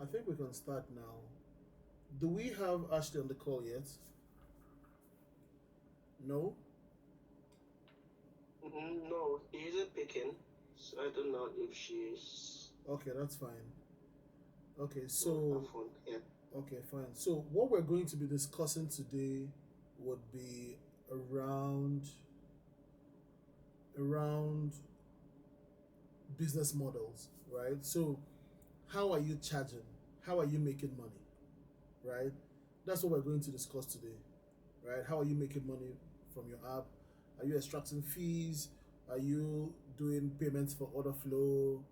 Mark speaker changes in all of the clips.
Speaker 1: I think we can start now. Do we have Ashley on the call yet? No?
Speaker 2: No, he isn't picking. So I don't know if she's
Speaker 1: Okay, that's fine. Okay,
Speaker 2: on her
Speaker 1: so,
Speaker 2: phone. Yeah.
Speaker 1: okay, fine. So, what we're going to be discussing today would be around around business models, right? So, how are you charging? How are you making money, right? That's what we're going to discuss today, right? How are you making money from your app? Are you extracting fees? Are you doing payments for order flow?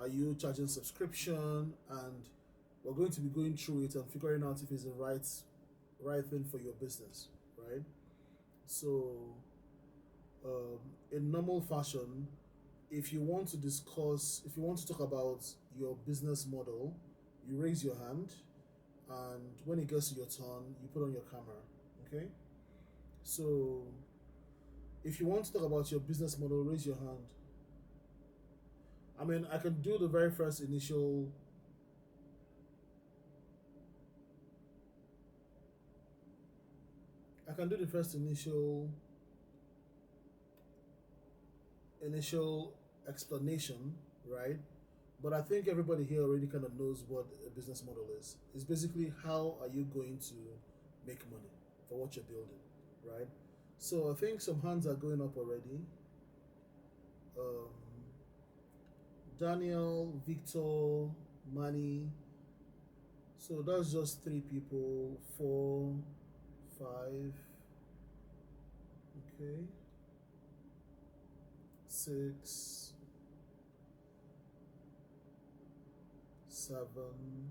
Speaker 1: Are you charging subscription? And we're going to be going through it and figuring out if it's the right thing for your business, right? So, in normal fashion, if you want to talk about your business model, you raise your hand, and when it gets to your turn, you put on your camera. Okay? So, if you want to talk about your business model, raise your hand. I mean, I can do the very first initial. I can do the first initial explanation, right? But I think everybody here already kind of knows what a business model is. It's basically how are you going to make money for what you're building, right? So I think some hands are going up already. Um, Daniel, Victor, Manny. So that's just three people. Four, five. Okay, six, seven,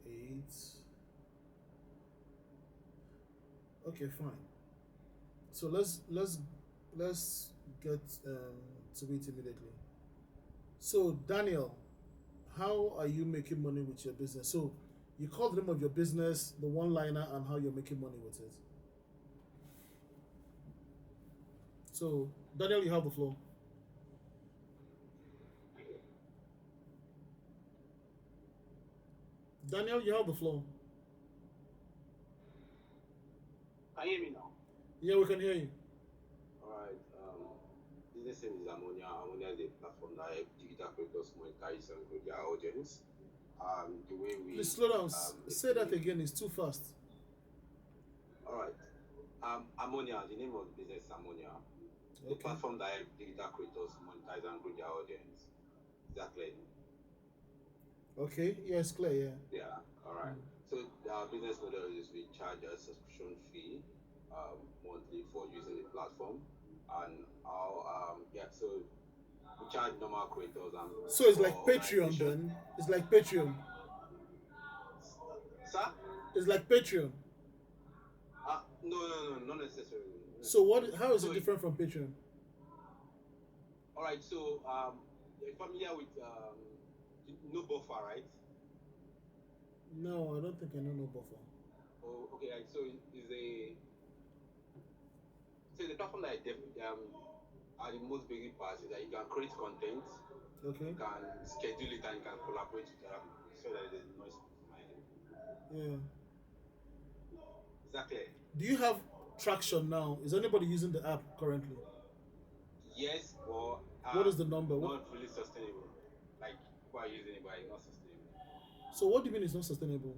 Speaker 1: eight. Okay, fine. So let's get to it immediately. So Daniel, how are you making money with your business? So you call the name of your business, the one liner, and how you're making money with it. So Daniel, you have the floor. Daniel, you have the floor.
Speaker 3: Can you hear me now?
Speaker 1: Yeah, we can hear you.
Speaker 3: All right. Business name is Ammonia. Ammonia is a platform that helps digital creators monetize and grow their audience. The way
Speaker 1: Please
Speaker 3: we
Speaker 1: slow down.
Speaker 3: make
Speaker 1: Say that
Speaker 3: money.
Speaker 1: again. It's too fast.
Speaker 3: All right. Ammonia, the name of the business is Ammonia. The
Speaker 1: Okay.
Speaker 3: platform that helps digital creators monetize and grow their audience. Exactly.
Speaker 1: Okay. Yeah, it's clear. Yeah.
Speaker 3: Yeah. All right.
Speaker 1: Mm.
Speaker 3: So our business model is we charge a subscription fee monthly for using the platform, and our yeah. So we charge normal creators and
Speaker 1: So it's like
Speaker 3: for
Speaker 1: Patreon
Speaker 3: organization.
Speaker 1: then. It's like Patreon.
Speaker 3: Sir?
Speaker 1: It's like Patreon.
Speaker 3: No, not necessarily. Not
Speaker 1: So
Speaker 3: necessarily.
Speaker 1: what? How is it
Speaker 3: So,
Speaker 1: different from Patreon?
Speaker 3: all right. So, you're familiar with no buffer, right?
Speaker 1: No, I don't think I know no buffer.
Speaker 3: Oh, okay. Right. So, is a so the platform that are the most basic parts is that you can create content, you
Speaker 1: Okay.
Speaker 3: can schedule it, and you can collaborate with other people so that there's noise from my end.
Speaker 1: Yeah.
Speaker 3: Exactly.
Speaker 1: Do you have traction now? Is anybody using the app currently?
Speaker 3: Yes, but
Speaker 1: What is the number? What?
Speaker 3: not really sustainable. Like people are using it, but it's not sustainable.
Speaker 1: So what do you mean it's not sustainable?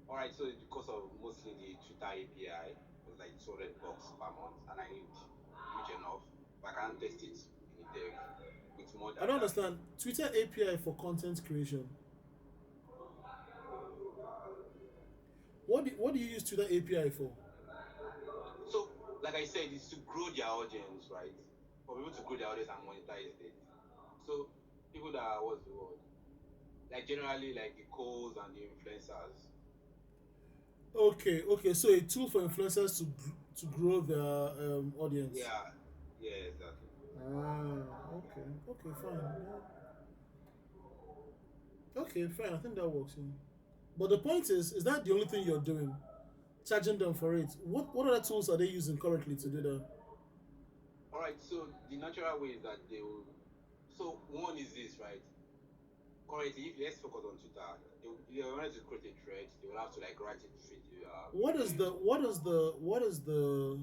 Speaker 3: All right, so it's because of mostly the Twitter API was like $200 per month, and I need huge enough. But I can't test it in dev with more
Speaker 1: I don't
Speaker 3: data.
Speaker 1: understand. Twitter API for content creation. What do you use Twitter API for?
Speaker 3: So, like I said, it's to grow their audience, right? For people to grow their audience and monetize it. So, people that are what's the word? Like generally, like the calls and the influencers.
Speaker 1: Okay, okay. So a tool for influencers to grow their audience.
Speaker 3: Yeah, yeah, exactly.
Speaker 1: Ah, okay, okay, fine. Yeah. Okay, fine. I think that works. Yeah. But the point is that the only thing you're doing? Charging them for it. What other tools are they using currently to do that?
Speaker 3: All right, so the natural way is that So one is this, right? Currently, if let's focus on Twitter, if they wanted to create a thread, they will have to like write it
Speaker 1: What is
Speaker 3: in
Speaker 1: the what is the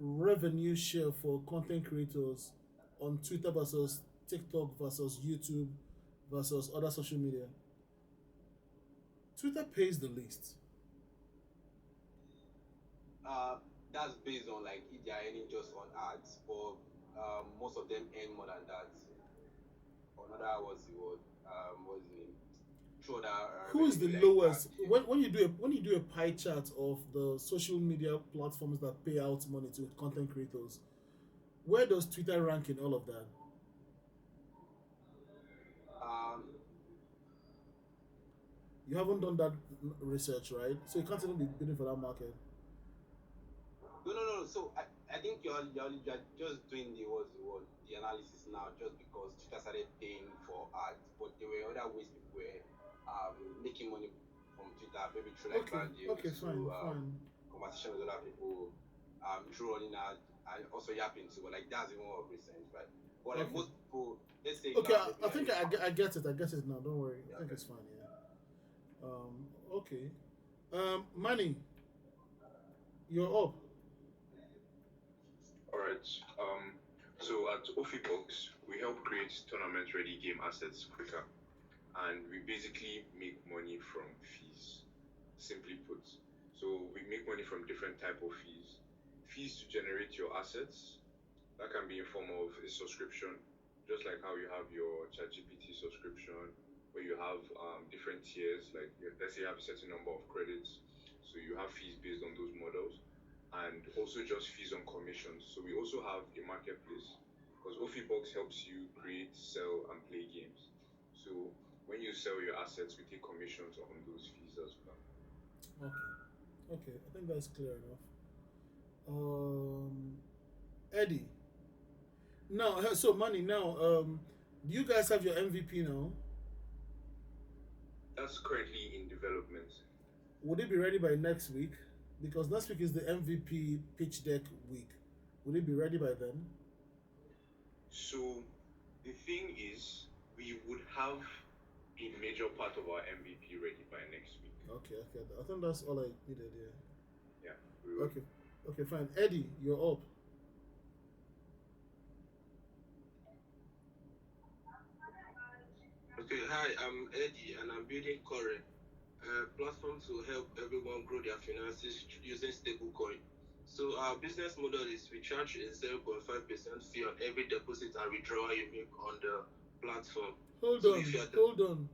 Speaker 1: revenue share for content creators on Twitter versus TikTok versus YouTube versus other social media? Twitter pays the least.
Speaker 3: uh, that's based on like if they are earning just on ads, but most of them earn more than that. Another was the word was the name? Through other
Speaker 1: Who is the
Speaker 3: revenue like
Speaker 1: lowest
Speaker 3: yeah.
Speaker 1: when you do a pie chart of the social media platforms that pay out money to content creators? Where does Twitter rank in all of that?
Speaker 3: Um,
Speaker 1: You haven't done that research, right? So you can't even be bidding for that market.
Speaker 3: no. So I think you're just doing the analysis now just because Twitter started paying for ads, but there were other ways people were making money from Twitter, maybe through like
Speaker 1: Okay,
Speaker 3: brand
Speaker 1: okay,
Speaker 3: deals,
Speaker 1: fine,
Speaker 3: through
Speaker 1: fine.
Speaker 3: conversation with other people, through running ads, and also yapping too. But like that's even more recent, right? But like
Speaker 1: Okay,
Speaker 3: most people, let's say
Speaker 1: okay.
Speaker 3: maybe
Speaker 1: I
Speaker 3: you're
Speaker 1: think
Speaker 3: a
Speaker 1: I get it. I get it now. Don't worry. I
Speaker 3: yeah,
Speaker 1: think
Speaker 3: okay.
Speaker 1: it's fine. Yeah. Okay. Manny, you're up.
Speaker 4: All right. So at Ofibox, we help create tournament-ready game assets quicker, and we basically make money from fees. Simply put, so we make money from different type of fees. Fees to generate your assets. That can be in form of a subscription, just like how you have your ChatGPT subscription, where you have different tiers. Like let's say you have a certain number of credits, so you have fees based on those models, and also just fees on commissions. So we also have a marketplace because Ofibox helps you create, sell, and play games. So when you sell your assets, we take commissions on those fees as well.
Speaker 1: Okay. Okay. I think that's clear enough. Um, Eddie. Now, so Manny. Now, do you guys have your MVP now?
Speaker 4: That's currently in development.
Speaker 1: Would it be ready by next week? Because next week is the MVP pitch deck week. Would it be ready by then?
Speaker 4: So the thing is, we would have a major part of our MVP ready by next week.
Speaker 1: Okay, okay. I think that's all I needed.
Speaker 4: Yeah, we
Speaker 1: Yeah.
Speaker 4: would.
Speaker 1: Okay, okay, fine. Eddie, you're up.
Speaker 2: Okay, hi, I'm Eddie and I'm building Core, a platform to help everyone grow their finances using stablecoin. So our business model is we charge a 0.5% fee on every deposit and withdrawal you make on the platform.
Speaker 1: Hold
Speaker 2: So if
Speaker 1: on,
Speaker 2: you're the
Speaker 1: hold on.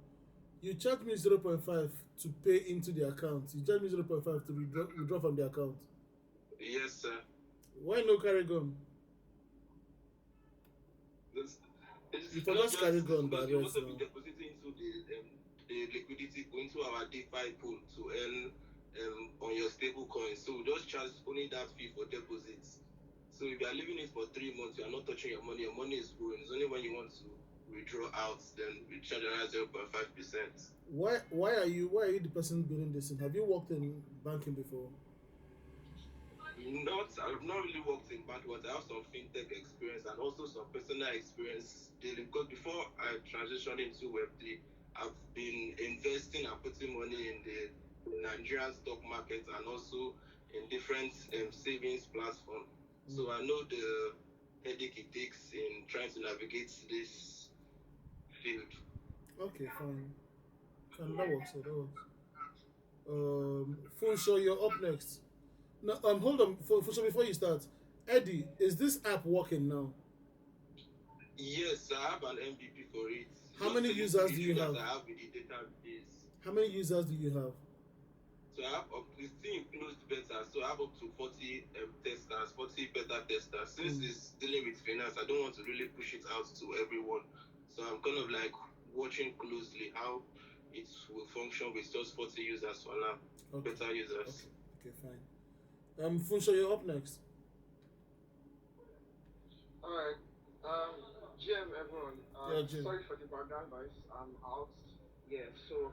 Speaker 1: You charge me 0.5 to pay into the account. You charge me 0.5 to withdraw from the account.
Speaker 2: yes sir,
Speaker 1: Why no carry gun?
Speaker 2: this,
Speaker 1: You
Speaker 2: it's
Speaker 1: for
Speaker 2: not
Speaker 1: just carry
Speaker 2: just this
Speaker 1: gun
Speaker 2: because you
Speaker 1: direct
Speaker 2: also be
Speaker 1: now.
Speaker 2: depositing into the liquidity into our DeFi pool to earn on your stable coin. So we just charge only that fee for deposits. So if you are leaving it for 3 months, you are not touching your money. Your money is growing. It's only when you want to withdraw out, then we charge another 0.5%.
Speaker 1: Why are you the person building this? And have you worked in banking before?
Speaker 2: I've not really worked in bank, but I have some fintech experience and also some personal experience dealing. Because before I transitioned into Web3, I've been investing and putting money in the Nigerian stock market and also in different savings platforms.
Speaker 1: Mm.
Speaker 2: So I know the headache it takes in trying to navigate this field.
Speaker 1: Okay, fine. And that works. Yeah, that works. Phone show, you're up next. No, hold on. So before you start, Eddie, is this app working now?
Speaker 2: Yes, I have an MVP for it.
Speaker 1: How
Speaker 2: Just
Speaker 1: many
Speaker 2: the little
Speaker 1: users do you
Speaker 2: issue that
Speaker 1: have?
Speaker 2: I have with the database.
Speaker 1: How many users do you have?
Speaker 2: So I have this thing includes beta, so I have up to 40 testers, 40 beta testers. Since
Speaker 1: Mm.
Speaker 2: it's dealing with finance, I don't want to really push it out to everyone. So I'm kind of like watching closely how it will function with just 40 users for now,
Speaker 1: Okay,
Speaker 2: beta users.
Speaker 1: okay, okay, fine. Funsho, you're up next.
Speaker 5: Alright. Um, GM everyone.
Speaker 1: Yeah, Jim.
Speaker 5: Sorry for the background noise. I'm out. Yeah. So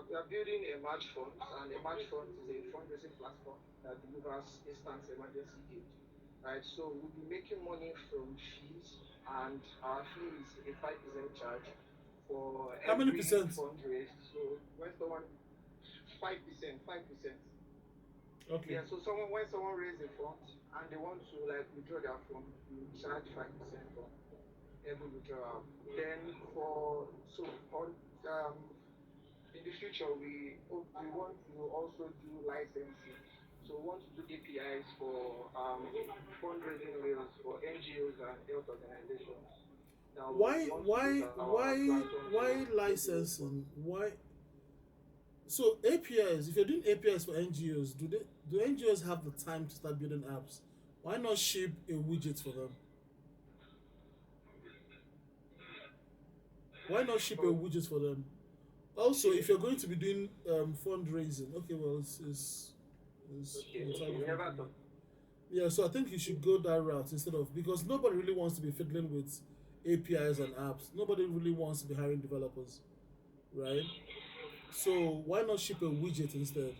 Speaker 5: we are building a match fund, and a match fund is a fundraising platform that delivers instant emergency aid. right? So we'll be making money from fees, and our fee is a 5% charge for
Speaker 1: How many
Speaker 5: every
Speaker 1: percent?
Speaker 5: fundraise. So when someone 5%, 5%.
Speaker 1: Okay.
Speaker 5: Yeah, so someone when someone raises a fund and they want to like withdraw their fund, we charge 5% on every withdrawal. Then for so on in the future we want to also do licensing. So we want to do APIs for fundraising rails for NGOs and health organizations. Now we
Speaker 1: Why
Speaker 5: want to use
Speaker 1: why
Speaker 5: our
Speaker 1: why
Speaker 5: platform to
Speaker 1: why
Speaker 5: raise the response.
Speaker 1: licensing? Why so APIs, if you're doing APIs for NGOs, do NGOs have the time to start building apps? Why not ship a widget for them? Why not ship a widget for them? Also, if you're going to be doing fundraising, okay, well, it's
Speaker 5: Okay,
Speaker 1: entirely
Speaker 5: okay. We
Speaker 1: different
Speaker 5: never
Speaker 1: from
Speaker 5: talk.
Speaker 1: that. Yeah, so I think you should go that route instead of because nobody really wants to be fiddling with APIs and apps. Nobody really wants to be hiring developers, right? So why not ship a widget instead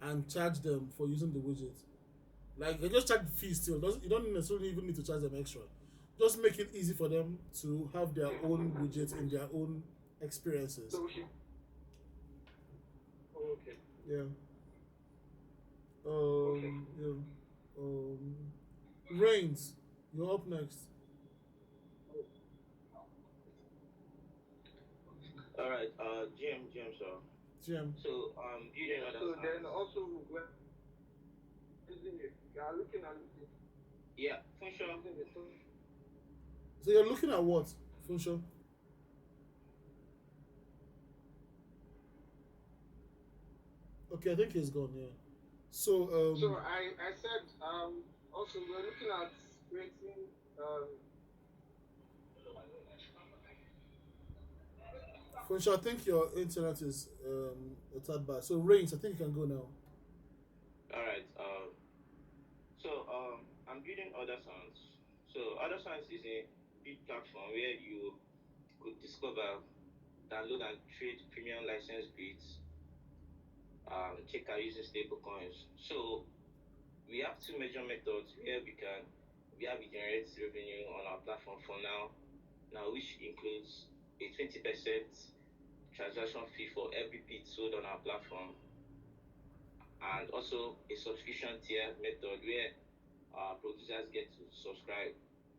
Speaker 1: and charge them for using the widget? Like they just charge the fee still. You don't necessarily even need to charge them extra. Just make it easy for them to have their own widget in their own experiences.
Speaker 5: So we should. Oh, okay,
Speaker 1: Yeah.
Speaker 5: okay.
Speaker 1: Yeah. Um, Rains, you're up next.
Speaker 3: All right, GM, sir.
Speaker 1: Jim.
Speaker 3: So, building
Speaker 5: Yeah.
Speaker 3: other
Speaker 5: So then
Speaker 3: science.
Speaker 5: also when using it, you are looking at
Speaker 3: Yeah, for sure.
Speaker 5: using the
Speaker 1: So you're looking at what? Function. Okay, I think he's gone. Yeah. So
Speaker 5: So I said also we're looking at creating
Speaker 1: Function, I think your internet is a tad bad. So Rains, I think you can go now.
Speaker 3: All right. So, I'm building other science. So, other science is a big platform where you could discover, download, and trade premium license grids, check out using stable coins. So, we have two major methods where we generate revenue on our platform for now, which includes a 20% transaction fee for every bit sold on our platform, and also a subscription tier method where producers get to subscribe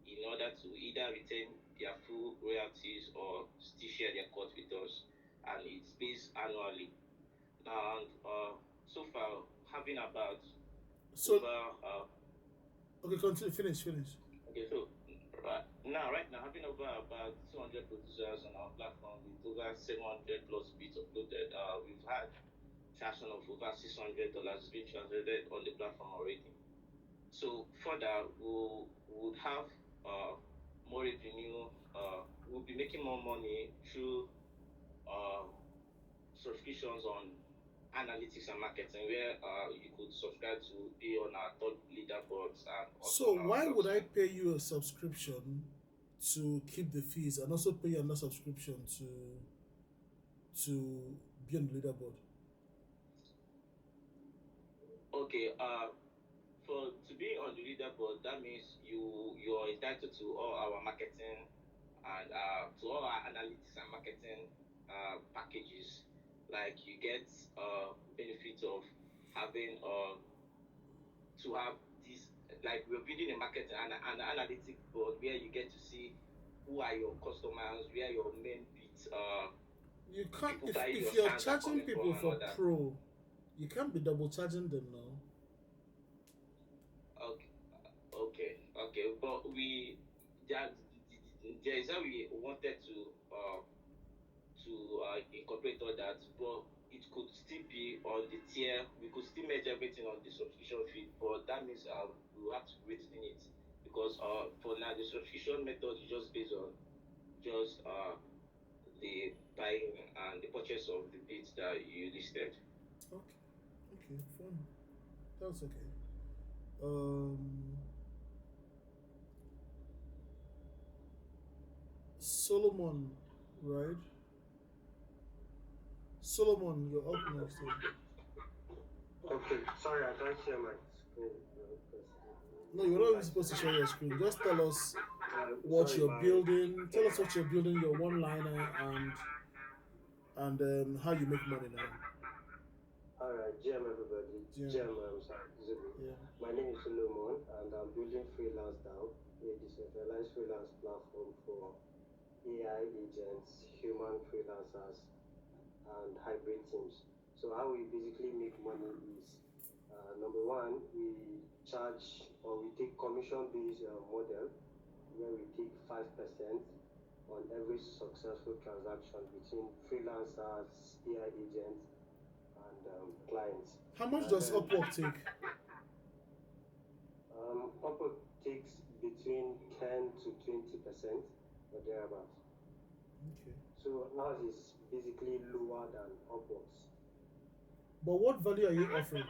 Speaker 3: in order to either retain their full royalties or still share their cut with us, and it's based annually. And so far, having about
Speaker 1: So
Speaker 3: over
Speaker 1: okay, continue. Finish.
Speaker 3: okay, so right now, having over about 200 producers on our platform with over 700 plus bits uploaded, we've had traction of over $600 being transacted on the platform already. So further, we would have uh, more revenue. We'll be making more money through uh, subscriptions on analytics and marketing, where you could subscribe to be on our top leaderboards and also
Speaker 1: So
Speaker 3: on our
Speaker 1: why would I
Speaker 3: blockchain.
Speaker 1: pay you a subscription to keep the fees and also pay you another subscription to be on the leaderboard?
Speaker 3: Okay, for to be on the leaderboard, that means you're entitled to all our marketing and to all our analytics and marketing packages. Like you get benefit of having to have this, like we're building a marketing and an analytic board where you get to see who are your customers, where your main bits
Speaker 1: You can't
Speaker 3: people buying
Speaker 1: if
Speaker 3: your
Speaker 1: you're
Speaker 3: scans are
Speaker 1: charging
Speaker 3: coming from
Speaker 1: people
Speaker 3: and
Speaker 1: for
Speaker 3: all that.
Speaker 1: pro, you can't be double charging them now.
Speaker 3: Okay, okay, but we there, there is how we wanted to incorporate all that, but it could still be on the tier. We could still merge everything on the subscription feed, but that means we will have to within it because for now the subscription method is just based on just the buying and the purchase of the bits that you listed.
Speaker 1: Okay, okay, fine. That's okay. Um, Solomon, right? Solomon, you're up next.
Speaker 6: Okay, sorry, I can't share my screen.
Speaker 1: No, you're not even supposed to share your screen. Just tell us what
Speaker 6: Sorry,
Speaker 1: you're
Speaker 6: my
Speaker 1: building. Tell us what you're building, your one liner, and how you make money now.
Speaker 6: all right, GM everybody,
Speaker 1: Yeah,
Speaker 6: GM sorry, Zulu.
Speaker 1: yeah.
Speaker 6: My name is Solomon, and I'm building Freelance now, a decentralized freelance platform for AI agents, human freelancers, and hybrid teams. So how we basically make money is number one, we charge or we take commission-based model where we take 5% on every successful transaction between freelancers, AI agents, and clients.
Speaker 1: How much
Speaker 6: And
Speaker 1: does Upwork take?
Speaker 6: Upwork takes between 10 to 20% or thereabouts.
Speaker 1: Okay.
Speaker 6: So ours is basically lower than Upwork's.
Speaker 1: But what value are you offering?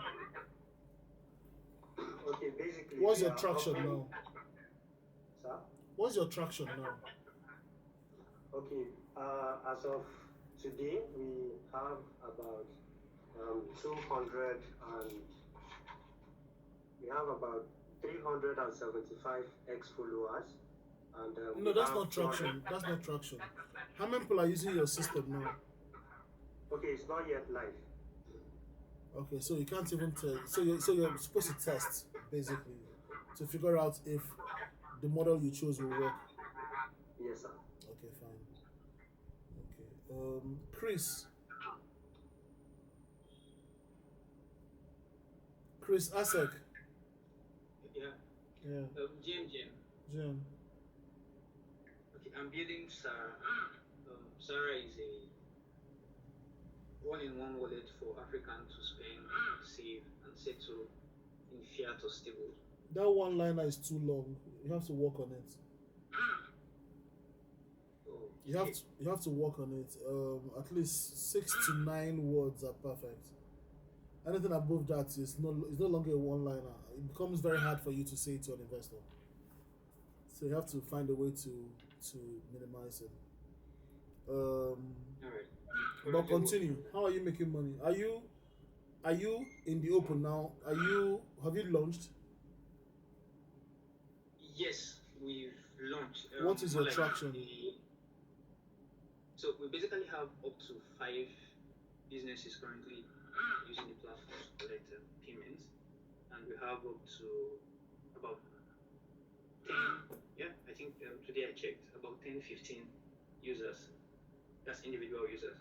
Speaker 6: Okay, basically
Speaker 1: What's
Speaker 6: we
Speaker 1: your
Speaker 6: are
Speaker 1: traction
Speaker 6: offering,
Speaker 1: now?
Speaker 6: sir.
Speaker 1: What's your traction now?
Speaker 6: Okay, as of today, we have about 200 and we have about 375 X followers, and
Speaker 1: No,
Speaker 6: we
Speaker 1: that's
Speaker 6: have
Speaker 1: not
Speaker 6: 200.
Speaker 1: traction. That's not traction. How many people are using your system now?
Speaker 6: Okay, it's not yet live.
Speaker 1: Okay, so you can't even tell. So you're supposed to test basically to figure out if the model you chose will work.
Speaker 6: Yes, sir.
Speaker 1: Okay, fine. Okay. Chris. Chris Asek.
Speaker 7: Yeah,
Speaker 1: Yeah.
Speaker 7: Jim.
Speaker 1: Jim.
Speaker 7: Okay, I'm building Sarah. Sarah is a one-in-one wallet for Africans to spend, save, and settle in fiat or stable.
Speaker 1: That one liner is too long. You have to work on it.
Speaker 7: Oh,
Speaker 1: You have to work on it. At least 6 to 9 words are perfect. Anything above that is no longer a one liner. It becomes very hard for you to say to an investor. So you have to find a way to minimize it.
Speaker 7: all right.
Speaker 1: But continue. How are you making money? Are you in the open now? Have you launched?
Speaker 7: Yes, we've launched.
Speaker 1: What is your traction?
Speaker 7: So we basically have up to 5 businesses currently using the platform to collect payments, and we have up to about 10. Yeah, I think today I checked about 10, 15 users. That's individual users.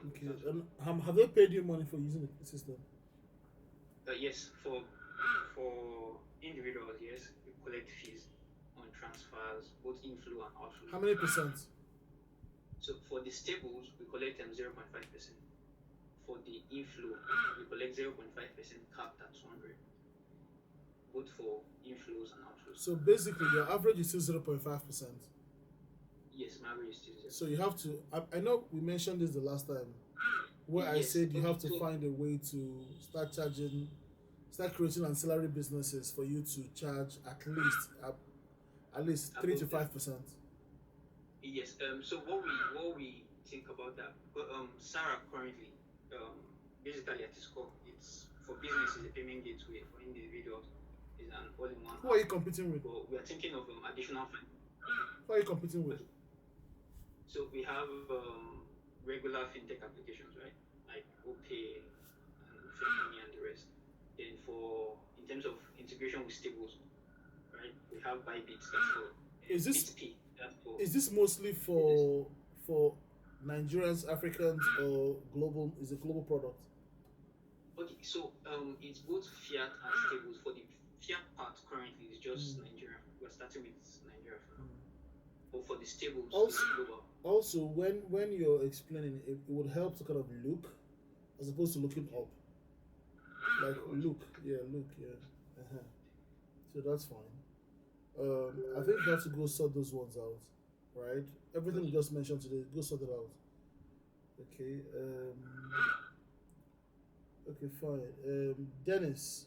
Speaker 1: Okay. And have they paid you money for using the system?
Speaker 7: Yes, for individuals, yes, we collect fees on transfers, both inflow and outflow.
Speaker 1: How many percent?
Speaker 7: So for the stables, we collect 0.5%. For the inflow, we collect 0.5% capped at 200, both for inflows and outflows.
Speaker 1: So basically, your average is still 0.5%.
Speaker 7: Yes, my average is still 0.
Speaker 1: So you have to. I know we mentioned this the last time, where I
Speaker 7: Yes,
Speaker 1: said you have to
Speaker 7: so
Speaker 1: find a way to start creating ancillary businesses for you to charge at least 3 to 5%.
Speaker 7: yes. So what we think about that? Sarah currently, basically at its core, it's for businesses, a payment gateway for individuals is an all-in-one.
Speaker 1: Who are you competing with?
Speaker 7: But we are thinking of additional.
Speaker 1: Who are you competing with?
Speaker 7: So we have regular fintech applications, right? Like OPay and FinMoney and the rest. Then in terms of integration with stables, right? We have Bybit, that's for
Speaker 1: Is this
Speaker 7: BitPay, that's for
Speaker 1: is this mostly for Nigerians, Africans, or global? Is a global product?
Speaker 7: okay. So it's both fiat and stables. For the fiat part currently is just Nigeria. We're starting with Nigeria for now. But for the stables, it's global.
Speaker 1: Also, when you're explaining it, it would help to kind of look as opposed to looking up. Like look, yeah. Uh-huh. So that's fine. I think you have to go sort those ones out, right? Everything we just mentioned today, go sort it out. Okay. Okay, fine. Dennis.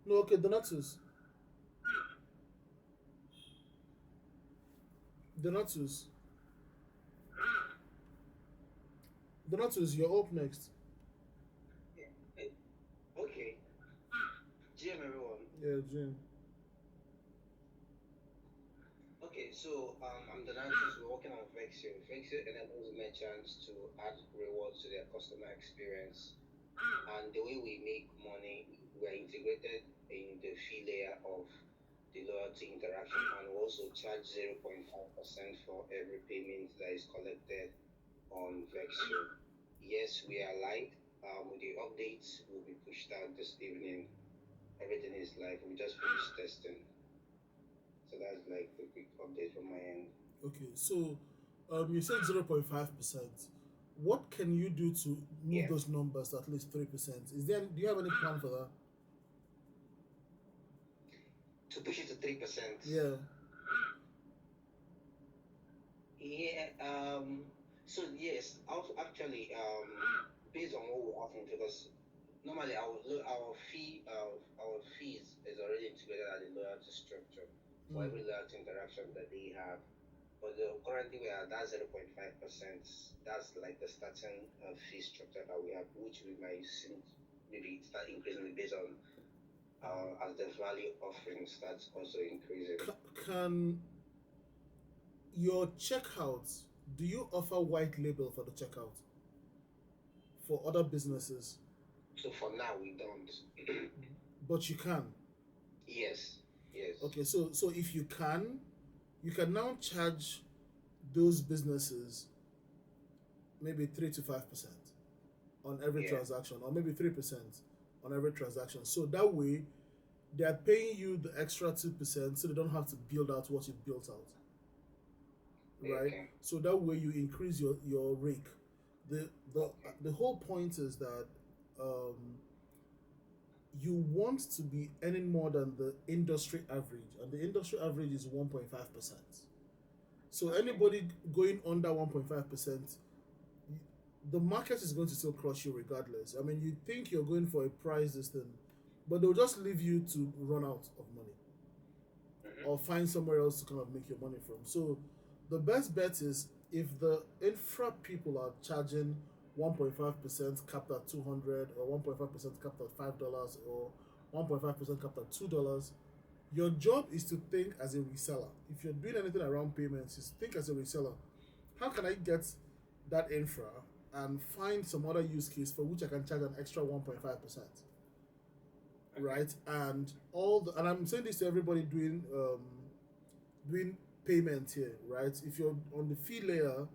Speaker 1: No, okay, Donatus. Donatus. Donatus, you're up next.
Speaker 8: Okay. GM everyone.
Speaker 1: Yeah, Jim.
Speaker 8: I'm the analyst working on Vexio. Vexio enables merchants to add rewards to their customer experience. And the way we make money, we are integrated in the fee layer of the loyalty interaction, and we also charge 0.5% for every payment that is collected on Vexio. Yes, we are live. The updates will be pushed out this evening. Everything is live. We just finished testing. So that's like the quick update from my end.
Speaker 1: Okay, so you said 0.5%. What can you do to move
Speaker 8: Yeah.
Speaker 1: those numbers to at least 3%? Do you have any plan for that?
Speaker 8: To push it to 3%.
Speaker 1: Yeah.
Speaker 8: Yeah. So yes, actually, based on what we're offering, because normally our fee our fees is already integrated at the loyalty structure for
Speaker 1: Mm.
Speaker 8: every loyalty interaction that they have. But currently we are at that 0.5%. That's like the starting fee structure that we have, which we might see maybe start increasing based on as the value offering starts also increasing.
Speaker 1: Can your checkout, do you offer white label for the checkout for other businesses?
Speaker 8: So for now we don't.
Speaker 1: But you can.
Speaker 8: Yes, yes.
Speaker 1: Okay, so if you can now charge those businesses maybe 3 to 5% on every
Speaker 8: Yeah.
Speaker 1: transaction, or maybe 3% on every transaction. So that way they are paying you the extra 2%, so they don't have to build out what you built out, right?
Speaker 8: Okay.
Speaker 1: So that way you increase your rake. The
Speaker 8: Okay.
Speaker 1: the whole point is that um, you want to be earning more than the industry average, and the industry average is 1.5%. So
Speaker 8: Okay.
Speaker 1: anybody going under 1.5%, the market is going to still crush you regardless. I mean, you think you're going for a price this thing, but they'll just leave you to run out of money
Speaker 8: Mm-hmm.
Speaker 1: or find somewhere else to kind of make your money from. So the best bet is if the infra people are charging 1.5% capped at 200, or 1.5% capped at $5, or 1.5% capped at $2, your job is to think as a reseller. If you're doing anything around payments, is think as a reseller. How can I get that infra and find some other use case for which I can charge an extra 1.5%?
Speaker 8: Okay.
Speaker 1: Right? And I'm saying this to everybody doing payment here, right? If you're on the fee layer,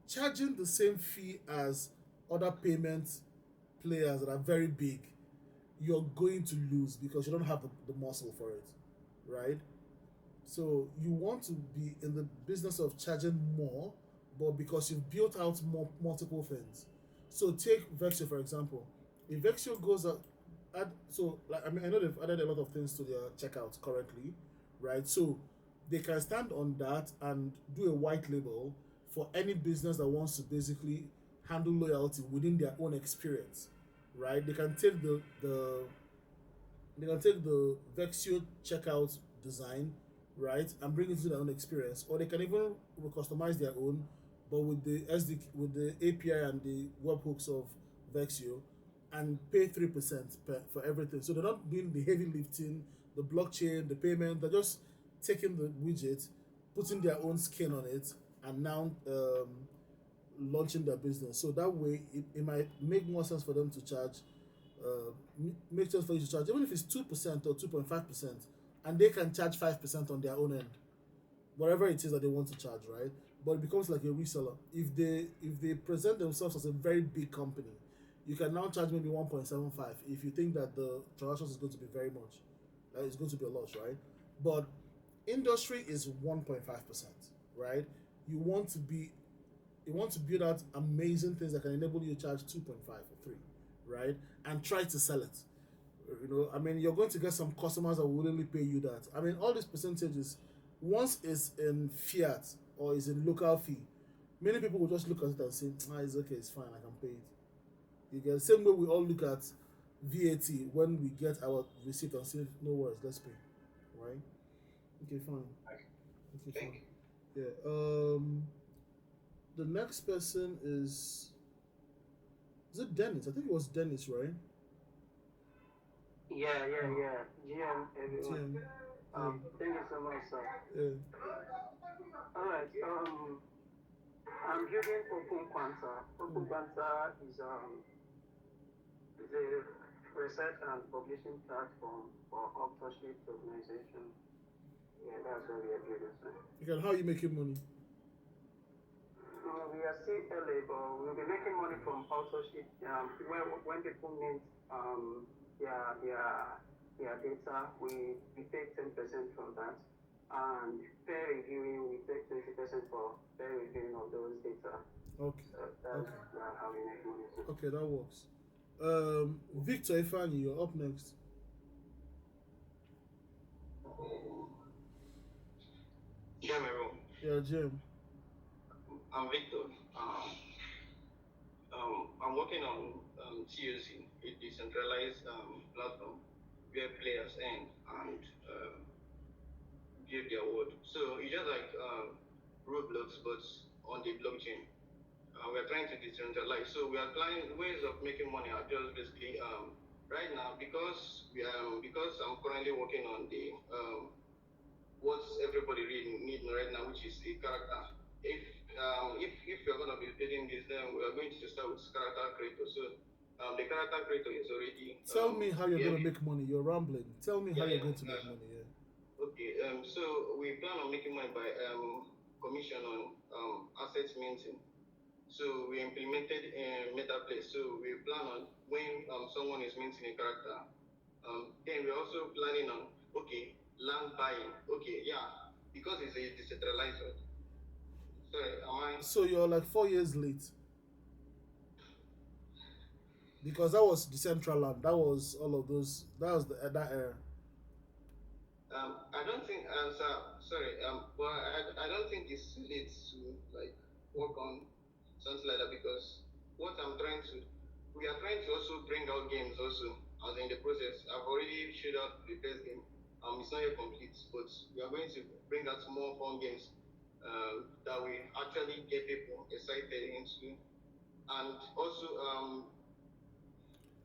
Speaker 1: charging the same fee as other payment players that are very big, you're going to lose because you don't have the muscle for it, right? So you want to be in the business of charging more, but because you've built out multiple things. So take Vexio for example. If Vexio goes up, so like I mean I know they've added a lot of things to their checkout currently, right? So they can stand on that and do a white label for any business that wants to basically handle loyalty within their own experience, right? They can take the Vexio checkout design, right, and bring it to their own experience, or they can even customize their own, but with the with the API and the webhooks of Vexio, and pay 3% for everything. So they're not doing the heavy lifting, the blockchain, the payment. They're just taking the widget, putting their own skin on it, and now launching their business. So that way, it might make more sense for them to charge, make sense for you to charge, even if it's 2% or 2.5%, and they can charge 5% on their own end, whatever it is that they want to charge, right? But it becomes like a reseller. If they present themselves as a very big company, you can now charge maybe 1.75 if you think that the transactions is going to be very much, it's going to be a loss, right? But industry is 1.5%, right? You want to be you want to build out amazing things that can enable you to charge 2.5 or 3, right? And try to sell it. I mean, you're going to get some customers that will willingly pay you that. I mean, all these percentages, once it's in fiat or is in local fee, many people will just look at it and say, it's okay, it's fine, I can pay it. You get the same way we all look at VAT when we get our receipt and say, no worries, let's pay, right? Okay, fine. Okay,
Speaker 8: Thank
Speaker 1: fine.
Speaker 8: you.
Speaker 1: Yeah. The next person is it Dennis? I think it was Dennis, right?
Speaker 5: Yeah. GM, everyone.
Speaker 1: Tim. Yeah.
Speaker 5: Thank you so much, sir.
Speaker 1: Yeah.
Speaker 7: All right. I'm building Open Quanta. Open Quanta is a research and publishing platform for authorship organization. Yeah, that's what we are building. So.
Speaker 1: Again, how are you making money?
Speaker 7: We are still early, but we'll be making money from authorship. When people mint their their their data, we take 10% from that, and peer reviewing we take 20% for peer reviewing of those data.
Speaker 1: Okay.
Speaker 7: So that's
Speaker 1: Okay.
Speaker 7: how we make money.
Speaker 1: Okay, that works. Victor Ifani, you're up next.
Speaker 3: Yeah, everyone.
Speaker 1: Yeah, Jim.
Speaker 3: I'm Victor. I'm working on TOC, a decentralized platform where players earn and give their word. So it's just like Roblox, but on the blockchain. We're trying to decentralize. So we are trying ways of making money are just basically right now because I'm currently working on the what everybody really need right now, which is a character. If you're gonna be building this, then we are going to start with character creator. So the character creator is already
Speaker 1: Tell me how you're
Speaker 3: yeah,
Speaker 1: gonna make money. You're rambling. Tell me how
Speaker 3: yeah,
Speaker 1: you're
Speaker 3: yeah.
Speaker 1: going to make money. Yeah.
Speaker 3: Okay. So we plan on making money by commission on asset minting. So we implemented MetaPlace. So we plan on when someone is minting a character. Then we're also planning on okay land buying. Okay, yeah, because it's a decentralized. Sorry, am I?
Speaker 1: So you're like 4 years late because that was Decentraland. That was all of those. That was that era.
Speaker 3: I don't think. Sorry. But I don't think it's late to like work on something like that because what I'm trying to, we are trying to also bring out games also as in the process. I've already showed out the first game. It's not yet complete, but we are going to bring out more fun games that we actually get people excited into, and also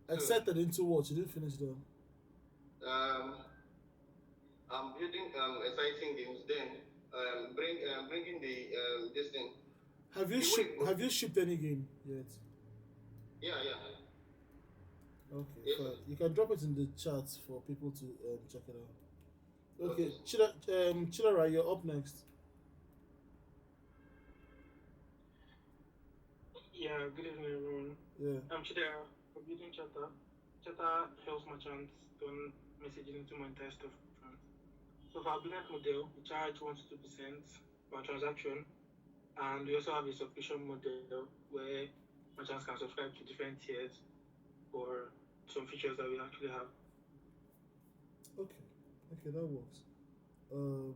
Speaker 3: so
Speaker 1: Excited into what? You didn't finish them.
Speaker 3: um, I'm building exciting games. Then bringing the this thing.
Speaker 1: Have you
Speaker 3: The way
Speaker 1: shipped? Have you shipped any game yet?
Speaker 3: yeah, yeah.
Speaker 1: Okay,
Speaker 3: Yes,
Speaker 1: fine. You can drop it in the chat for people to check it out. Okay,
Speaker 3: okay.
Speaker 1: Chidera, you're up next.
Speaker 9: Yeah, good evening, everyone.
Speaker 1: Yeah.
Speaker 9: I'm Chidera for Building Chatter. Chatter helps merchants turn messaging into monetized stuff for brands. So for our business model, we charge 1 to 2% per transaction, and we also have a subscription model where merchants can subscribe to different tiers for some features that we actually have.
Speaker 1: Okay. Okay, that works. Um,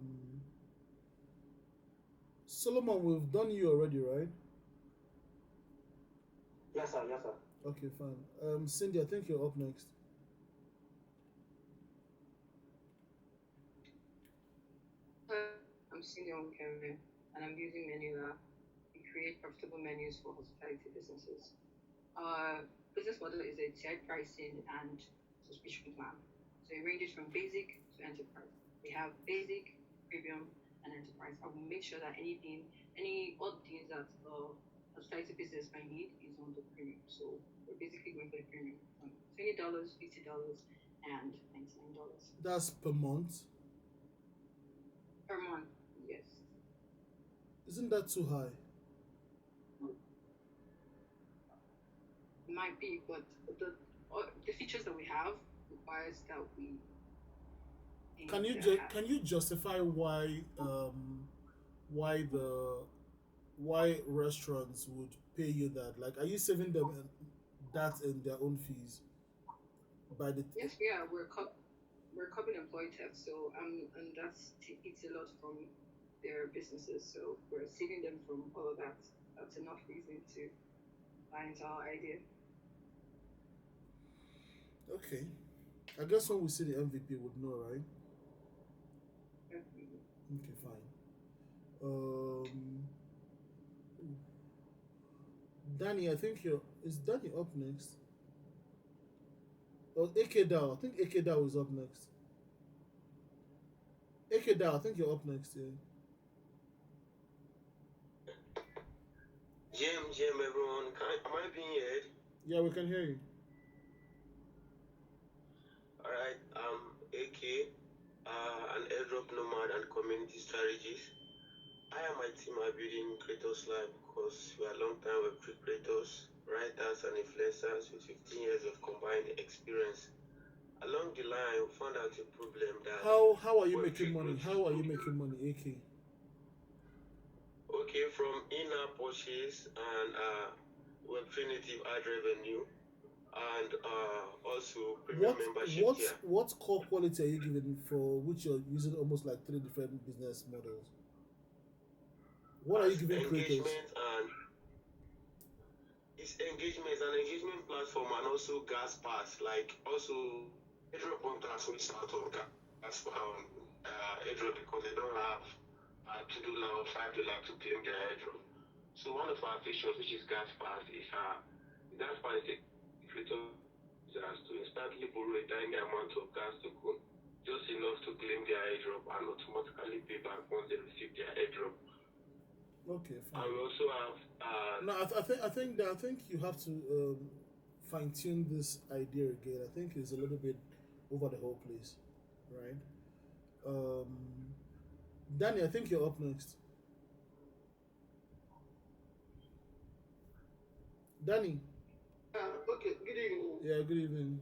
Speaker 1: Solomon, we've done you already, right?
Speaker 6: Yes, sir. Yes, sir.
Speaker 1: Okay, fine. Cindy, I think you're up next.
Speaker 10: I'm Cindy Kevin, and I'm using Menula. We create profitable menus for hospitality businesses. Our business model is a tiered pricing and subscription plan. So it ranges from basic to enterprise. We have basic, premium, and enterprise. I will make sure that any odd things that hospitality business might need is on the premium. So we're basically going for the premium from $20, $50, and $99
Speaker 1: That's per month.
Speaker 10: per month. Yes.
Speaker 1: Isn't that too high?
Speaker 10: Might be, but the features that we have requires that we
Speaker 1: Can you justify why the why restaurants would pay you that? Like, are you saving them that in their own fees by the?
Speaker 10: Yes, we are. We're covering employee tax, so and that's it's a lot from their businesses. So we're saving them from all of that. That's enough reason to buy into our idea.
Speaker 1: Okay, I guess when we see the MVP, would know, right?
Speaker 10: Definitely.
Speaker 1: Okay, fine. Um, Danny, I think you're. Is Danny up next? Or AK Dow? I think AK Dow is up next. AK Dow, I think you're up next. Yeah.
Speaker 2: GM, everyone. Am I being heard?
Speaker 1: Yeah, we can hear you.
Speaker 2: Alright, AK, an airdrop nomad and community strategist. I and my team are building Creators Lab because we are long-time Web3 creators, writers, and influencers with 15 years of combined experience. Along the line, we found out a problem that
Speaker 1: How are you
Speaker 2: Web3
Speaker 1: making money?
Speaker 2: growth is
Speaker 1: How are you
Speaker 2: broken.
Speaker 1: making money, AK?
Speaker 2: Okay, from in-app purchase and Web3 native ad revenue, and also premium membership tier.
Speaker 1: What core quality are you giving for which you're using almost like three different business models? What are you
Speaker 2: As
Speaker 1: giving creators?
Speaker 2: engagement and it's engagement an engagement platform and also gas pass, like also airdrop hunters will start on gas airdrop because they don't have $2 or $5 to claim their airdrop. So one of our features, which is gas pass, is gas pass is a creator users to instantly borrow a tiny amount of gas token, just enough to claim their airdrop and automatically pay back once they receive their airdrop.
Speaker 1: Okay, fine.
Speaker 2: And we also have
Speaker 1: No, I think you have to fine tune this idea again. I think it's a little bit over the whole place, right? Um, Danny, I think you're up next. Danny,
Speaker 11: Okay, good evening.
Speaker 1: yeah, good evening.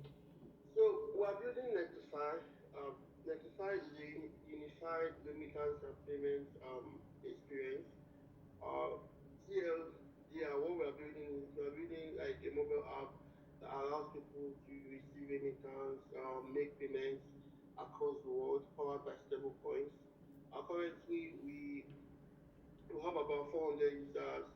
Speaker 11: So we're building Nectify. Nectify is a unified remittance and payment experience. Here, yeah, what we're building is we're building like a mobile app that allows people to receive remittance, make payments across the world, powered by stable coins. Currently, we have about 400 users,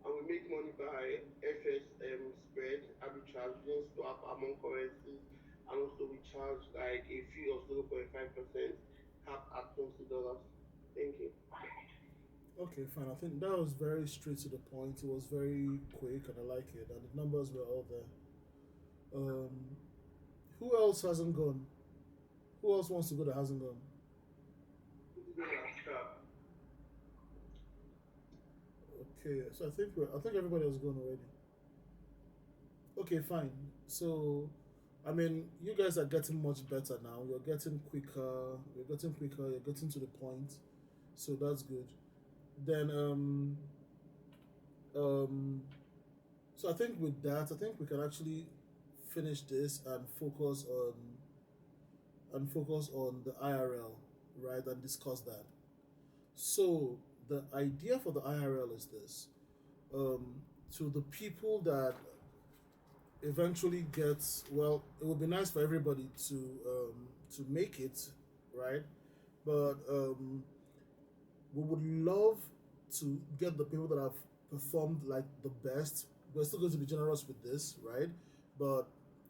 Speaker 11: and we make money by FSM spread arbitrage, using swap among currencies, and also we charge like a fee of 0.5% capped at $20. Thank you.
Speaker 1: Okay, fine. I think that was very straight to the point. It was very quick, and I like it. And the numbers were all there. Um, who else hasn't gone? Who else wants to go that hasn't gone? Okay, so I think everybody has gone already. Okay, fine. So, I mean, you guys are getting much better now. You're getting quicker. You're getting quicker. You're getting to the point. So that's good. Then, um, so I think with that, I think we can actually finish this and focus on the IRL, right, and discuss that. So the idea for the IRL is this: um, to the people that eventually gets well, it would be nice for everybody to make it, right? But we would love to get the people that have performed like the best. We're still going to be generous with this, right? But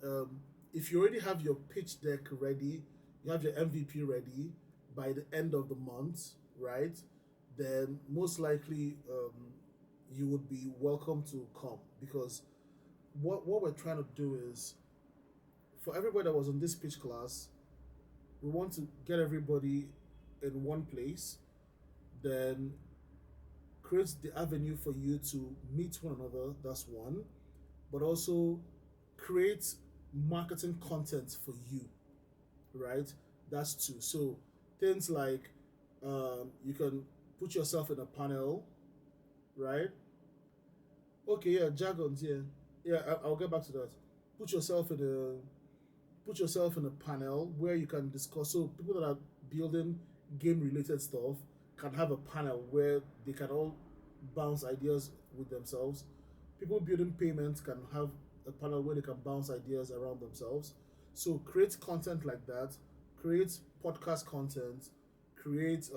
Speaker 1: um, if you already have your pitch deck ready, you have your MVP ready by the end of the month, right? Then most likely you would be welcome to come because what we're trying to do is for everybody that was in this pitch class, we want to get everybody in one place, then create the avenue for you to meet one another. That's one, but also create marketing content for you, right? That's two. So things like you can put yourself in a panel, right? Okay, yeah, jargons, yeah, yeah. I'll get back to that. Put yourself in put yourself in a panel where you can discuss. So people that are building game related stuff can have a panel where they can all bounce ideas with themselves. People building payments can have a panel where they can bounce ideas around themselves. So create content like that, create podcast content, create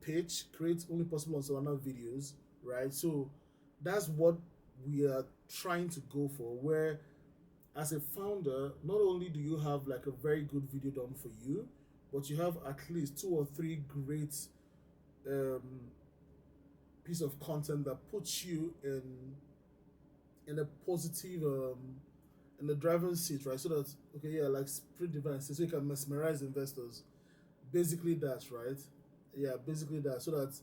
Speaker 1: pitch, create only possible on Solana videos, right? So that's what we are trying to go for. Where as a founder, not only do you have like a very good video done for you, but you have at least two or three great um, piece of content that puts you in a positive in the driver's seat, right? So that okay, yeah, like sprint device, so you can mesmerize investors. Basically, that's right. Yeah, basically that, so that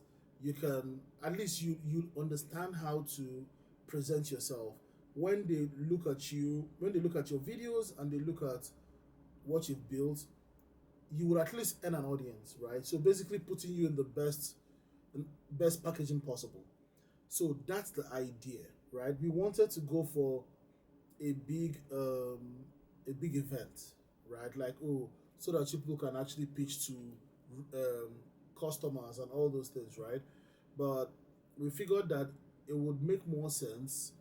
Speaker 1: you can at least you understand how to present yourself. When they look at you, when they look at your videos and they look at what you've built, you will at least earn an audience, right? So basically putting you in the best packaging possible. So that's the idea, right? We wanted to go for a big event, right? Like, oh, so that people can actually pitch to um, customers and all those things, right? But we figured that it would make more sense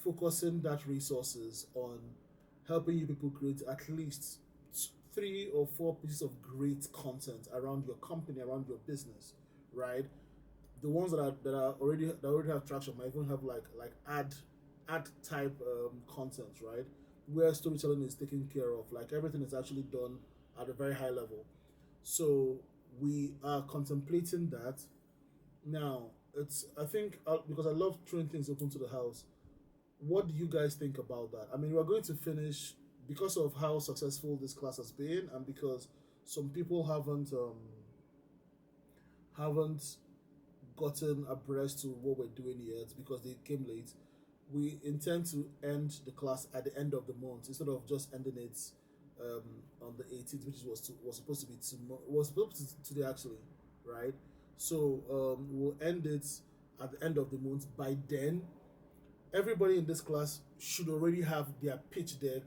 Speaker 1: focusing that resources on helping you people create at least three or four pieces of great content around your company, around your business, right? The ones that already have traction might even have like ad type content, right? Where storytelling is taken care of, like everything is actually done at a very high level. So we are contemplating that now. It's I think because I love throwing things open to the house. What do you guys think about that? I mean, we're going to finish because of how successful this class has been, and because some people haven't gotten abreast to what we're doing yet because they came late. We intend to end the class at the end of the month instead of just ending it um, on the 18th, which was supposed to be tomorrow. Was supposed to today actually, right? So we'll end it at the end of the month. By then, everybody in this class should already have their pitch deck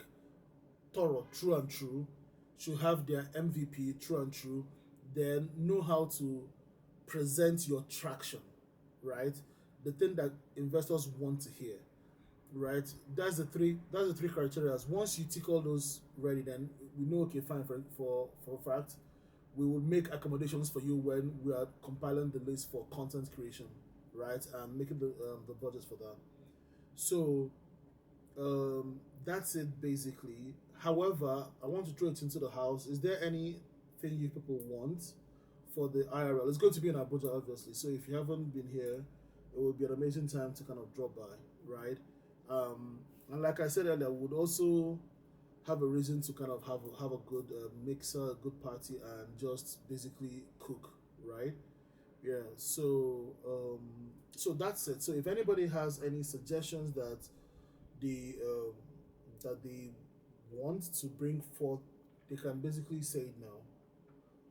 Speaker 1: thorough, true and true, should have their MVP, true and true, then know how to present your traction, right? The thing that investors want to hear, right? That's the three criteria. Once you tick all those ready, then we know okay, fine for a fact. We will make accommodations for you when we are compiling the list for content creation, right? And making the budgets for that. So that's it basically. However, I want to throw it into the house. Is there anything you people want for the IRL? It's going to be in Abuja, obviously. So if you haven't been here, it will be an amazing time to kind of drop by, right? And like I said earlier, we would also have a reason to kind of have a good mixer, a good party, and just basically cook, right? Yeah. So that's it. So if anybody has any suggestions the that they want to bring forth, they can basically say it now.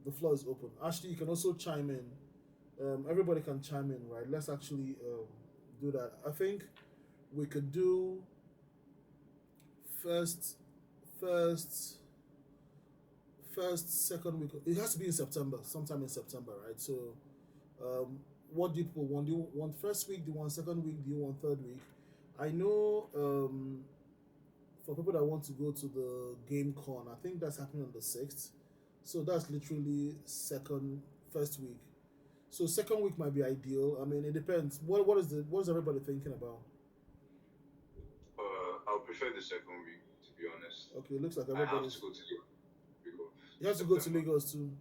Speaker 1: The floor is open. Ashley, you can also chime in. Everybody can chime in, right? Let's actually do that. I think we could do first, first, second week. It has to be in September, sometime in September, right? So, what do people want? Do you want first week? Do you want second week? Do you want third week? I know for people that want to go to the game con, I think that's happening on the 6th. So that's literally first week. So second week might be ideal. I mean, it depends. What is everybody thinking about?
Speaker 4: I'll prefer the second week, to be honest.
Speaker 1: Okay, it looks like
Speaker 4: I have to
Speaker 1: everybody's.
Speaker 4: go to the week of
Speaker 1: You have to go to
Speaker 4: September.
Speaker 1: Lagos too.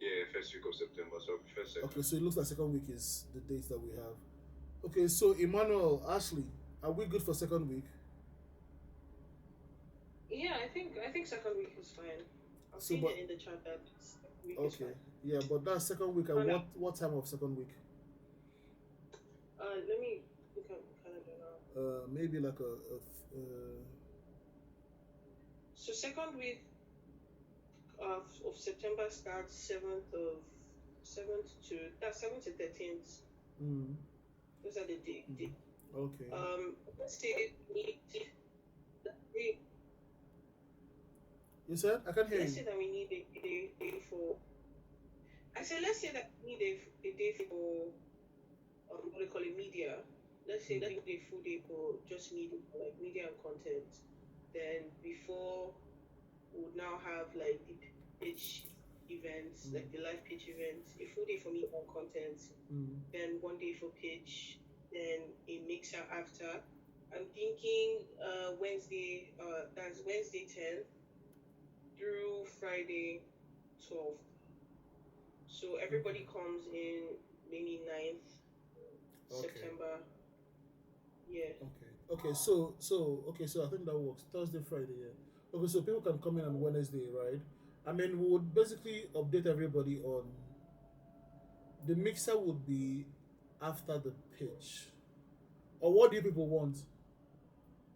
Speaker 4: Yeah, first week of September, so I prefer second.
Speaker 1: Okay, so it looks like second week is the dates that we have. Okay, so Emmanuel, Ashley, are we good for second week?
Speaker 12: Yeah, I think second week is fine. I'm
Speaker 1: So,
Speaker 12: seeing
Speaker 1: but
Speaker 12: it in the chat that week is
Speaker 1: okay,
Speaker 12: fine.
Speaker 1: yeah, but that's second week. At
Speaker 12: Oh, no.
Speaker 1: what time of second week?
Speaker 12: Let me look at the calendar now.
Speaker 1: Maybe like uh,
Speaker 12: So second week of September starts seventh to 13th.
Speaker 1: mm,
Speaker 12: Those are the
Speaker 1: okay.
Speaker 12: let's say we
Speaker 1: You said I can hear
Speaker 12: let's
Speaker 1: you.
Speaker 12: say that we need a day for. I said let's say that we need a day for what do you call it, media. Let's say that we need a full day for just media, like media and content. Then before we would now have like the pitch events, like the live pitch events, a full day for media and content,
Speaker 1: Mm,
Speaker 12: then one day for pitch, then a mixer after. I'm thinking Wednesday, that's Wednesday 10th through Friday 12th. So everybody comes in maybe 9th
Speaker 1: okay.
Speaker 12: September. Yeah.
Speaker 1: Okay. So I think that works. Thursday, Friday, yeah. Okay, so people can come in on Wednesday, right? I mean, we would basically update everybody on the mixer would be after the pitch. Or what do you people want?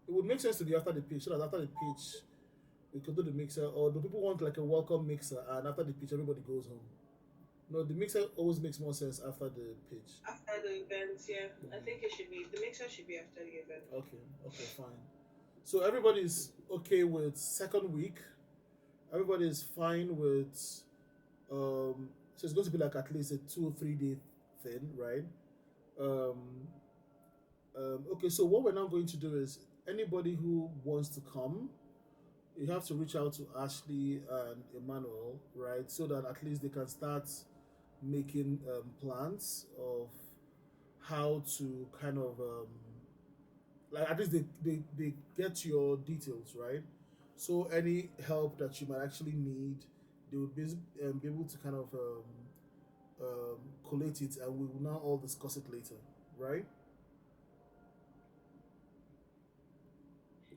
Speaker 1: It would make sense to be after the pitch, so that after the pitch we could do the mixer. Or do people want like a welcome mixer and after the pitch everybody goes home? No, the mixer always makes more sense after the pitch.
Speaker 12: After the event, yeah. I
Speaker 1: Mhm.
Speaker 12: think it should be the mixer should be after the event.
Speaker 1: Okay, okay, fine. So everybody's okay with second week. Everybody's fine with so it's going to be like at least a 2 or 3 day thing, right? Um, okay, so what we're now going to do is anybody who wants to come, you have to reach out to Ashley and Emmanuel, right? So that at least they can start making plans of how to kind of like at least they get your details, right? So any help that you might actually need, they would be able to kind of collate it, and we will now all discuss it later, right?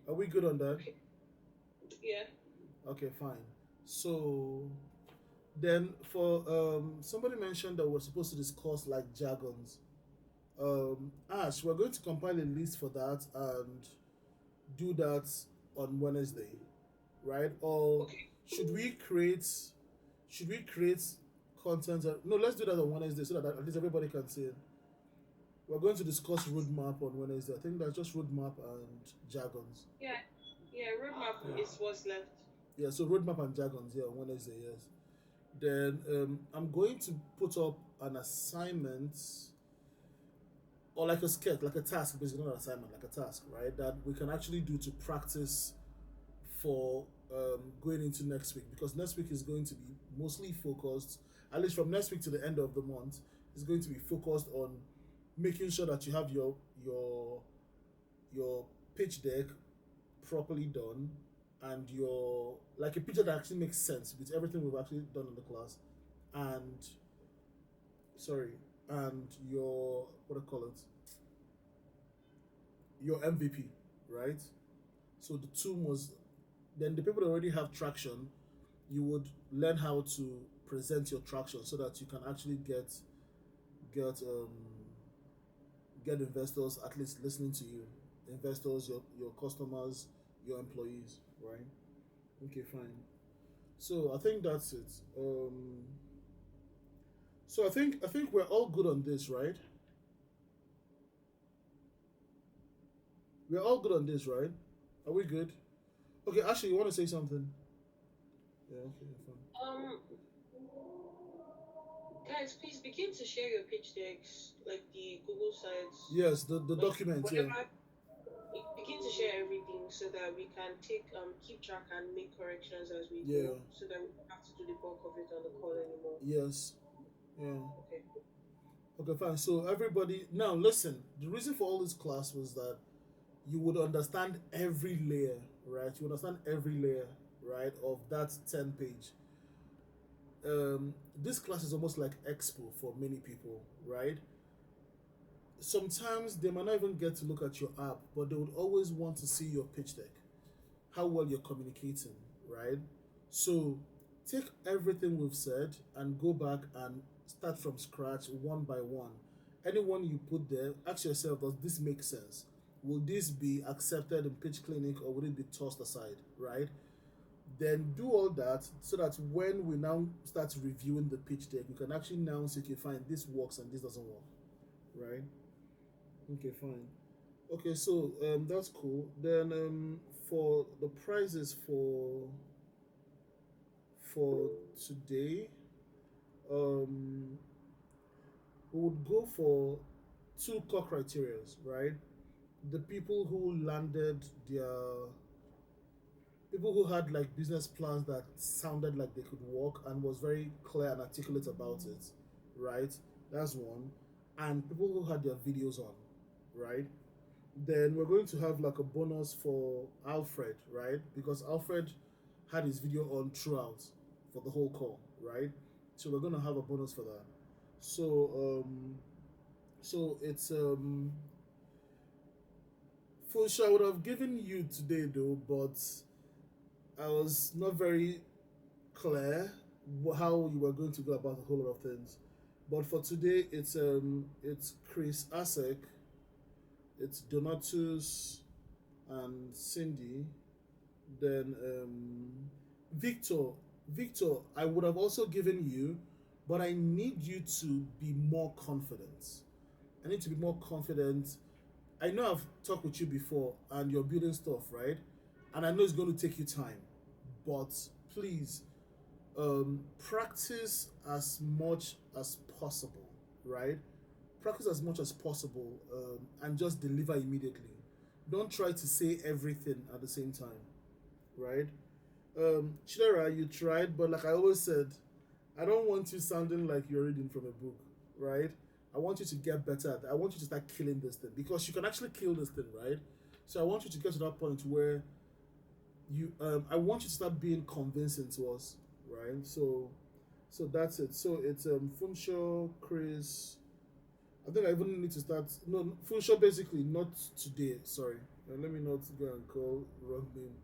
Speaker 1: Are we good on that?
Speaker 12: Okay. Yeah.
Speaker 1: Okay, fine. So then for somebody mentioned that we're supposed to discuss like jargons. Ash, we're going to compile a list for that and do that on Wednesday, right? Or
Speaker 12: Okay.
Speaker 1: should we create should we create content? No, let's do that on Wednesday so that at least everybody can see it. We're going to discuss roadmap on Wednesday. I think that's just roadmap and jargons.
Speaker 12: Yeah. Yeah. Roadmap
Speaker 1: Yeah.
Speaker 12: is what's left.
Speaker 1: Yeah, so roadmap and jargons, yeah, on Wednesday, yes. Then I'm going to put up an assignment or like a sketch, like a task, basically not an assignment, like a task, right? That we can actually do to practice for going into next week because next week is going to be mostly focused, at least from next week to the end of the month, is going to be focused on making sure that you have your pitch deck properly done and your like a picture that actually makes sense with everything we've actually done in the class and sorry and your what do I call it your MVP, right? So the two must then the people that already have traction, you would learn how to present your traction so that you can actually get get investors at least listening to you, investors, your customers, your employees, right? Okay, fine. So I think that's it. So I think we're all good on this, right? We're all good on this, right? Are we good? Okay, actually, you want to say something? Yeah, okay, fine.
Speaker 12: Guys, please begin to share your pitch decks, like the Google sites,
Speaker 1: Yes, the
Speaker 12: like
Speaker 1: document, yeah,
Speaker 12: whatever. Begin to share everything so that we can keep track and make corrections as we
Speaker 1: yeah,
Speaker 12: go, so that we don't have to do the bulk of it on the call anymore.
Speaker 1: yes, yeah.
Speaker 12: Okay.
Speaker 1: Okay, fine. So everybody, now listen. The reason for all this class was that you would understand every layer, right? You understand every layer, right, of that 10 page. This class is almost like expo for many people, right? Sometimes they might not even get to look at your app, but they would always want to see your pitch deck, how well you're communicating, right? So take everything we've said and go back and start from scratch one by one. Anyone you put there, ask yourself, does this make sense? Will this be accepted in pitch clinic or will it be tossed aside, right? Then do all that so that when we now start reviewing the pitch deck, we can actually now say, okay, fine, this works and this doesn't work, right? Okay, fine. Okay, so that's cool. Then for the prizes for today, um, we would go for two core criterias, right? The people who had like business plans that sounded like they could work and was very clear and articulate about it, right? That's one. And people who had their videos on, right? Then we're going to have like a bonus for Alfred, right? Because Alfred had his video on throughout for the whole call, right? So we're gonna have a bonus for that. So it's for sure I would have given you today though, but I was not very clear how you were going to go about a whole lot of things. But for today, it's Chris Asek, It's Donatus and Cindy. Then Victor. Victor, I would have also given you, but I need you to be more confident. I need to be more confident. I know I've talked with you before and you're building stuff, right? And I know it's going to take you time, but please practice as much as possible, right? Practice as much as possible and just deliver immediately. Don't try to say everything at the same time, right? Chidera, you tried, but like I always said, I don't want you sounding like you're reading from a book, right? I want you to get better at that. I want you to start killing this thing because you can actually kill this thing, right? So I want you to get to that point where I want you to start being convincing to us, right? So that's it. So it's Funsho, Chris. I think I even need to start. No, Funsho basically not today. Sorry, let me not go and call wrong name.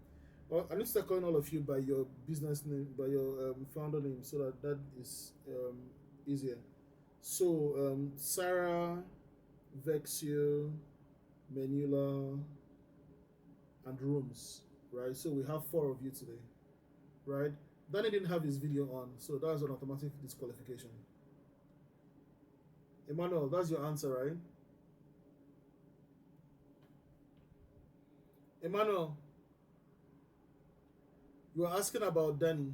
Speaker 1: I need to start calling all of you by your business name, by your founder name, so that is easier. So Sarah, Vexio, Menula, and Rooms, right? So we have four of you today, right? Danny didn't have his video on, so that was an automatic disqualification. Emmanuel, that's your answer, right? Emmanuel, you were asking about Danny.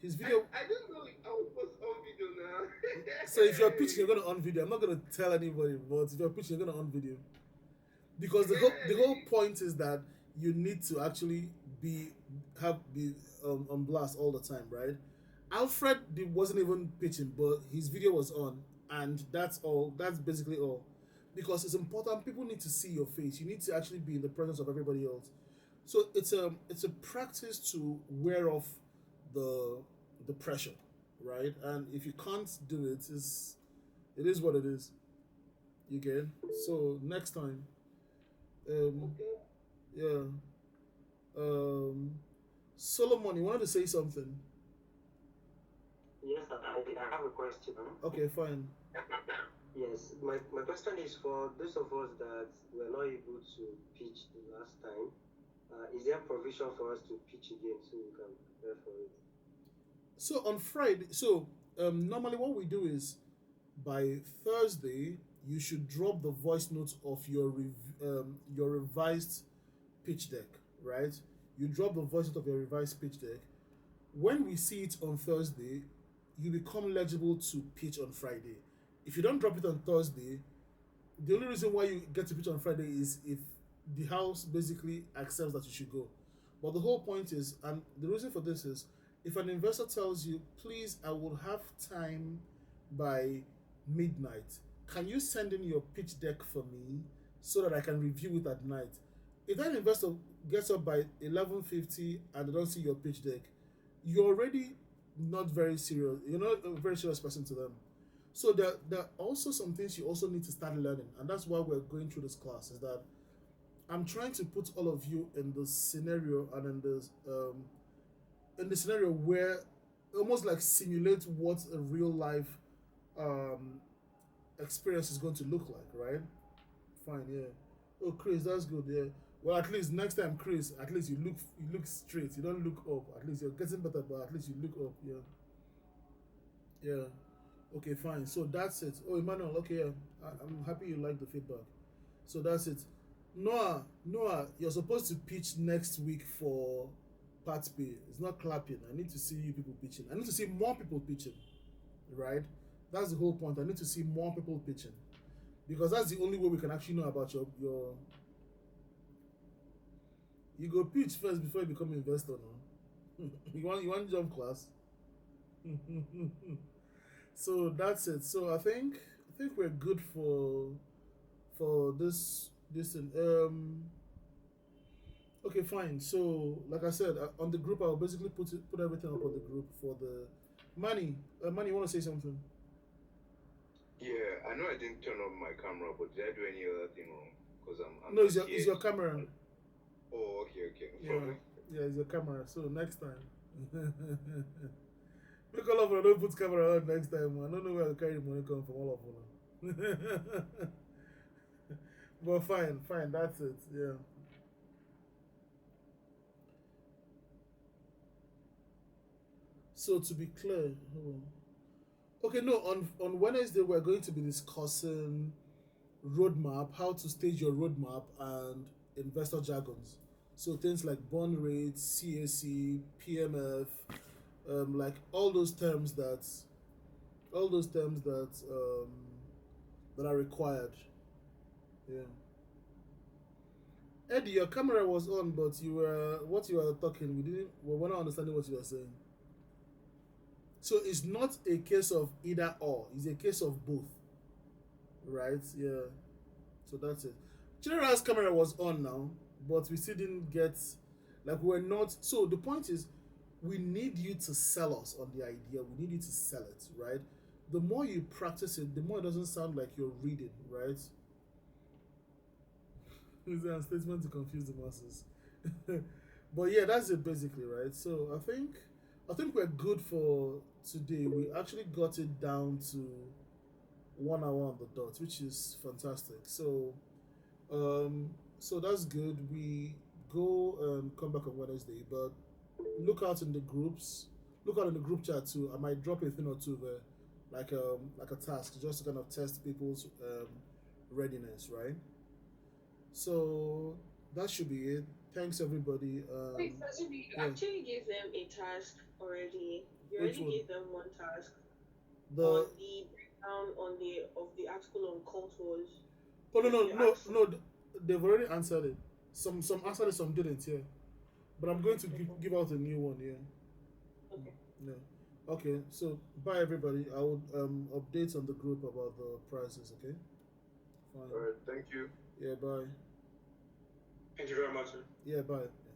Speaker 1: His video.
Speaker 11: I don't know if I will post on video now.
Speaker 1: So if you're pitching, you're gonna on video. I'm not gonna tell anybody, but if you're pitching, you're gonna on video. Because the whole point is that you need to actually be on blast all the time, right? Alfred wasn't even pitching, but his video was on, and that's all. That's basically all. Because it's important. People need to see your face. You need to actually be in the presence of everybody else. So it's a practice to wear off the the pressure, right? And if you can't do it, it is what it is. You get. So next time, um,
Speaker 11: Okay.
Speaker 1: yeah, um, Solomon, you wanted to say something?
Speaker 6: Yes, I have a question.
Speaker 1: Okay, fine.
Speaker 6: Yes, my question is for those of us that were not able to pitch the last time. Is there provision for us to pitch again so we can prepare for it?
Speaker 1: So on Friday, so normally what we do is by Thursday you should drop the voice notes of your revised pitch deck, right? You drop the voice note of your revised pitch deck. When we see it on Thursday, you become legible to pitch on Friday. If you don't drop it on Thursday, the only reason why you get to pitch on Friday is if the house basically accepts that you should go. But the whole point is, and the reason for this is, if an investor tells you, please, I will have time by midnight, can you send in your pitch deck for me so that I can review it at night? If that investor gets up by 11:50 and they don't see your pitch deck, you're already not very serious. You're not a very serious person to them. So there are also some things you also need to start learning, and that's why we're going through this class. Is that I'm trying to put all of you in the scenario and in the scenario where almost like simulate what a real life um, experience is going to look like, right? Fine, yeah. Oh, Chris, that's good. Yeah. Well, at least next time, Chris, at least you look straight. You don't look up. At least you're getting better, but at least you look up. Yeah. Yeah. Okay, fine. So that's it. Oh, Emmanuel. Okay, yeah. I'm happy you like the feedback. So that's it. Noah, you're supposed to pitch next week for Pat Pay. It's not clapping. I need to see you people pitching. I need to see more people pitching, right? That's the whole point. I need to see more people pitching because that's the only way we can actually know about your. You go pitch first before you become an investor, no? You want jump class. So that's it. So I think we're good for this thing. Okay, fine. So like I said, on the group, I'll basically put everything up on the group for the money. Money, you want to say something?
Speaker 4: Yeah, I know I didn't turn on my camera, but did I do any other thing wrong? Because I'm
Speaker 1: No,
Speaker 4: not
Speaker 1: it's
Speaker 4: here.
Speaker 1: your camera.
Speaker 4: Oh, okay, no
Speaker 1: Yeah,
Speaker 4: problem.
Speaker 1: yeah, it's your camera. So next time, make all of them don't put camera on next time. Man. I don't know where I carry money come from all of them. But fine, fine, that's it. Yeah. So to be clear, hold on. Okay, no, on Wednesday we're going to be discussing roadmap, how to stage your roadmap, and investor jargons. So things like bond rates, CAC, PMF, like all those terms that are required. Yeah. Eddie, your camera was on, but you were talking. We were not understanding what you were saying. So it's not a case of either or. It's a case of both, right? Yeah. So that's it. General's camera was on now, but we still didn't get, like, we're not. So the point is, we need you to sell us on the idea. We need you to sell it, right? The more you practice it, the more it doesn't sound like you're reading, right? It's a statement to confuse the masses. But yeah, that's it basically, right? So I think we're good for today. We actually got it down to 1 hour on the dot, which is fantastic. So that's good. We go and come back on Wednesday, but look out in the groups. Look out in the group chat too. I might drop a thing or two there, like a task, just to kind of test people's readiness, right? So that should be it. Thanks everybody.
Speaker 12: Wait, Fazuli, you
Speaker 1: Yeah,
Speaker 12: actually gave them a task already. You
Speaker 1: which
Speaker 12: already
Speaker 1: one?
Speaker 12: gave them one task on
Speaker 1: The
Speaker 12: the breakdown on the of the article on cult wars.
Speaker 1: Oh no, no,
Speaker 12: You
Speaker 1: no,
Speaker 12: asked.
Speaker 1: no. They've already answered it. Some answered it, some didn't. Yeah, but I'm going
Speaker 12: Okay,
Speaker 1: to
Speaker 12: no problem.
Speaker 1: give out a new one. Yeah.
Speaker 12: Okay.
Speaker 1: Yeah. Okay. So bye everybody. I would update on the group about the prices. Okay. Fine.
Speaker 4: All right, thank you.
Speaker 1: Yeah. Bye.
Speaker 9: Thank you very much.
Speaker 1: Yeah. Bye. Yeah.